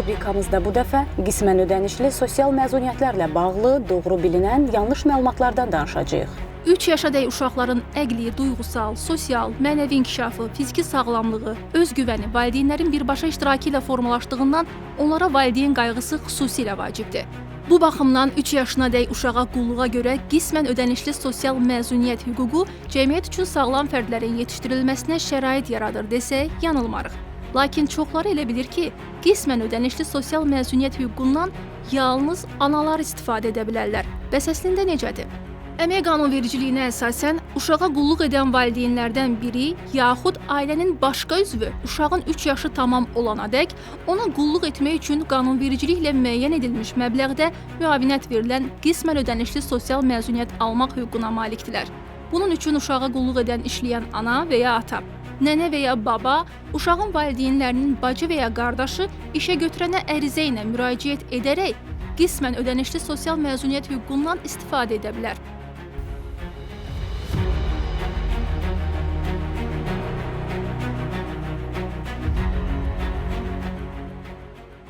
Rubrikamızda bu dəfə qismən ödənişli sosial məzuniyyətlərlə bağlı doğru bilinən yanlış məlumatlardan danışacağıq. 3 yaşadək uşaqların əqli, duyğusal, sosial, mənəvi inkişafı, fiziki sağlamlığı, özgüvəni valideynlərin birbaşa iştirakı ilə formalaşdığından onlara valideyn qayğısı xüsusilə vacibdir. Bu baxımdan 3 yaşınadək uşağa qulluğa görə qismən ödənişli sosial məzuniyyət hüququ cəmiyyət üçün sağlam fərdlərin yetişdirilməsinə şərait yaradır desək, yanılmarıq. Lakin çoxları elə bilir ki, qismən ödənişli sosial məzuniyyət hüququndan yalnız analar istifadə edə bilərlər. Bəs əslində necədir? Əmək qanunvericiliyinə əsasən, uşağa qulluq edən valideynlərdən biri yaxud ailənin başqa üzvü uşağın 3 yaşı tamam olanadək ona qulluq etmək üçün qanunvericiliklə müəyyən edilmiş məbləğdə müavinət verilən qismən ödənişli sosial məzuniyyət almaq hüququna malikdirlər. Bunun üçün uşağa qulluq edən işləyən ana və ya ata, nənə və ya baba, uşağın valideynlərinin bacı və ya qardaşı işə götürənə ərizə ilə müraciət edərək qismən ödənişli sosial məzuniyyət hüququndan istifadə edə bilər.